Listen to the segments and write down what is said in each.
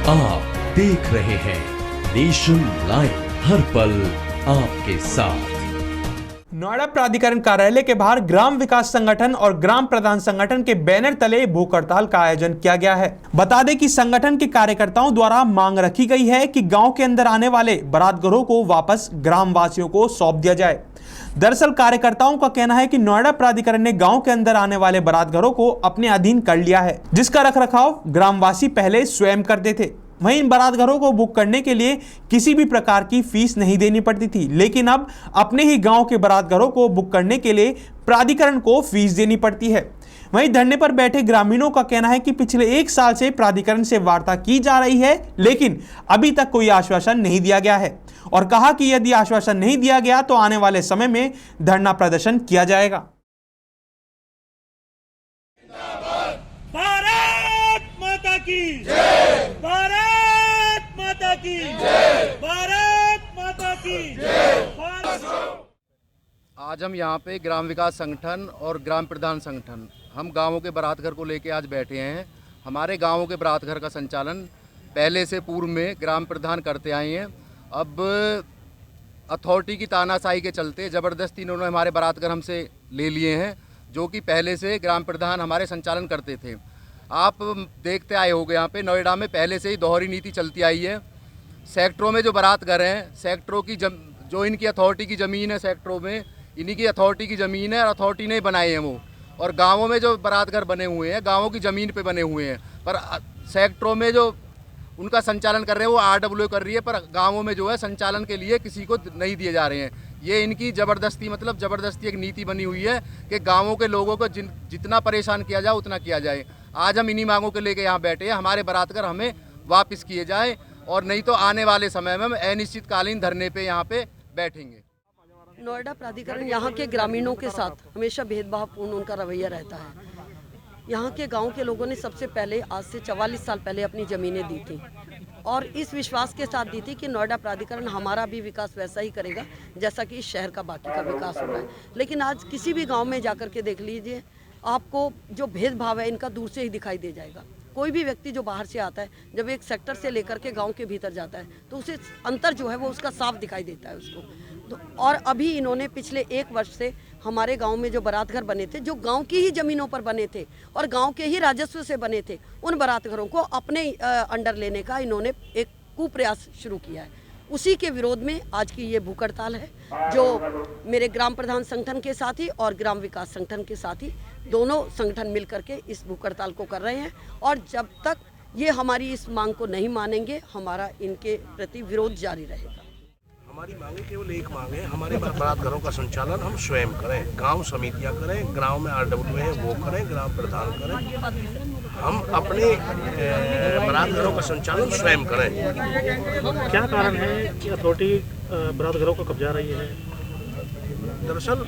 आप देख रहे हैं नेशन लाइव, हर पल आपके साथ। नोएडा प्राधिकरण कार्यालय के बाहर ग्राम विकास संगठन और ग्राम प्रधान संगठन के बैनर तले भूख हड़ताल का आयोजन किया गया है। बता दें कि संगठन के कार्यकर्ताओं द्वारा मांग रखी गई है कि गांव के अंदर आने वाले बारातघरों को वापस ग्राम वासियों को सौंप दिया जाए। दरअसल कार्यकर्ताओं का कहना है कि नोएडा प्राधिकरण ने गांव के अंदर आने वाले बारातघरों को अपने अधीन कर लिया है, जिसका रखरखाव ग्रामवासी पहले स्वयं करते थे। वहीं इन बारातघरों को बुक करने के लिए किसी भी प्रकार की फीस नहीं देनी पड़ती थी, लेकिन अब अपने ही गांव के बारातघरों को बुक करने के लिए प्राधिकरण को फीस देनी पड़ती है। वहीं धरने पर बैठे ग्रामीणों का कहना है कि पिछले 1 साल से प्राधिकरण से वार्ता की जा रही है, लेकिन अभी तक कोई आश्वासन नहीं दिया गया है और कहा कि यदि आश्वासन नहीं दिया गया तो आने वाले समय में धरना प्रदर्शन किया जाएगा। भारत माता की जय, भारत माता की जय, भारत माता की जय। आज हम यहाँ पे ग्राम विकास संगठन और ग्राम प्रधान संगठन हम गांवों के बारात घर को लेके आज बैठे हैं। हमारे गांवों के बारात घर का संचालन पहले से पूर्व में ग्राम प्रधान करते आए हैं। अब अथॉरिटी की तानाशाही के चलते ज़बरदस्ती इन्होंने हमारे बारात घर हमसे ले लिए हैं, जो कि पहले से ग्राम प्रधान हमारे संचालन करते थे। आप देखते आए होंगे यहाँ पे नोएडा में पहले से ही दोहरी नीति चलती आई है। सेक्टरों में जो बारात घर हैं, सेक्टरों की जो इनकी अथॉरिटी की ज़मीन है, सेक्टरों में इन्हीं की अथॉरिटी की ज़मीन है और अथॉरिटी ने बनाए हैं वो। और गांवों में जो बारात घर बने हुए हैं, गांवों की ज़मीन पे बने हुए हैं, पर सेक्टरों में जो उनका संचालन कर रहे हैं वो RWA कर रही है, पर गांवों में जो है संचालन के लिए किसी को नहीं दिए जा रहे हैं। ये इनकी ज़बरदस्ती एक नीति बनी हुई है कि गांवों के लोगों को जितना परेशान किया जाए उतना किया जाए। आज हम इन्हीं मांगों को लेकर यहाँ बैठे हैं, हमारे बारात घर हमें वापस किए जाए और नहीं तो आने वाले समय में हम अनिश्चितकालीन धरने पे यहाँ पे बैठेंगे। नोएडा प्राधिकरण यहाँ के ग्रामीणों के साथ हमेशा भेदभावपूर्ण उनका रवैया रहता है। यहाँ के गांव के लोगों ने सबसे पहले आज से 44 साल पहले अपनी ज़मीनें दी थी और इस विश्वास के साथ दी थी कि नोएडा प्राधिकरण हमारा भी विकास वैसा ही करेगा जैसा कि इस शहर का बाकी का विकास हो रहा है। लेकिन आज किसी भी गांव में जाकर के देख लीजिए, आपको जो भेदभाव है इनका दूर से ही दिखाई दे जाएगा। कोई भी व्यक्ति जो बाहर से आता है, जब एक सेक्टर से लेकर के गांव के भीतर जाता है तो उसे अंतर जो है वो उसका साफ दिखाई देता है उसको। तो और अभी इन्होंने पिछले 1 वर्ष से हमारे गांव में जो बारात घर बने थे, जो गांव की ही ज़मीनों पर बने थे और गांव के ही राजस्व से बने थे, उन बारात घरों को अपने अंडर लेने का इन्होंने एक कुप्रयास शुरू किया है। उसी के विरोध में आज की ये भूख हड़ताल है, जो मेरे ग्राम प्रधान संगठन के साथ ही और ग्राम विकास संगठन के साथ ही दोनों संगठन मिल करके इस भूख हड़ताल को कर रहे हैं। और जब तक ये हमारी इस मांग को नहीं मानेंगे, हमारा इनके प्रति विरोध जारी रहेगा। हमारी मांगे केवल एक मांग है, हमारे बारात घरों का संचालन हम स्वयं करें, गांव समितियां करें, गांव में RWA है वो करें, ग्राम प्रधान करें, हम अपने बारात घरों का संचालन स्वयं करें। क्या कारण है कि अथॉरिटी बारात घरों को कब्जा रही है? दरअसल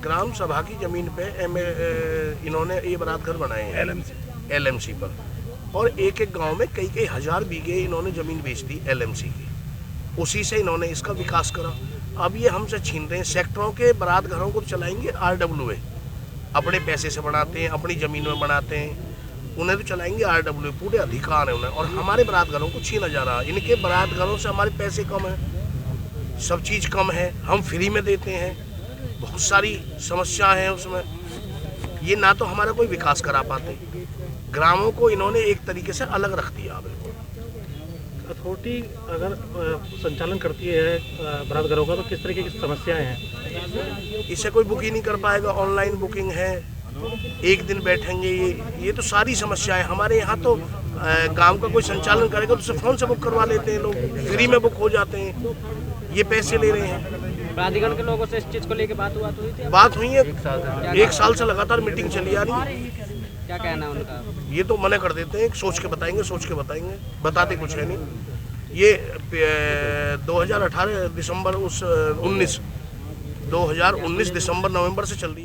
ग्राम सभा की जमीन पे इन्होंने ये बारात घर बनाए हैं LMC पर, और एक गांव में कई हजार बीघे इन्होंने जमीन बेच दी LMC की। उसी से इन्होंने इसका विकास करा। अब ये हमसे छीन रहे हैं। सेक्टरों के बारात घरों को चलाएंगे RWA, अपने पैसे से बनाते हैं, अपनी ज़मीन में बनाते हैं, उन्हें तो चलाएंगे RWA, पूरे अधिकार है उन्हें। और हमारे बारात घरों को छीना जा रहा है। इनके बारात घरों से हमारे पैसे कम हैं, सब चीज़ कम है, हम फ्री में देते हैं, बहुत सारी समस्या हैं उसमें। ये ना तो हमारा कोई विकास करा पाते, ग्रामों को इन्होंने एक तरीके से अलग रख दिया। बिल्कुल अथॉरिटी अगर संचालन करती है बारात घरों का तो किस तरीके की समस्याएं हैं? इससे कोई बुक ही नहीं कर पाएगा, ऑनलाइन बुकिंग है, एक दिन बैठेंगे, ये तो सारी समस्याएं। हमारे यहाँ तो गांव का कोई संचालन करेगा तो उसे फ़ोन से बुक करवा लेते हैं, लोग फ्री में बुक हो जाते हैं, ये पैसे ले रहे हैं। प्राधिकरण के लोगों से इस चीज़ को लेकर बात हुई थी? बात हुई है, 1 साल से लगातार मीटिंग चली आ रही है। क्या कहना है उनका? ये तो मना कर देते हैं, सोच के बताएंगे, बताते कुछ है नहीं। ये 2018 दिसंबर 2019 दिसंबर नवंबर से चल रही है।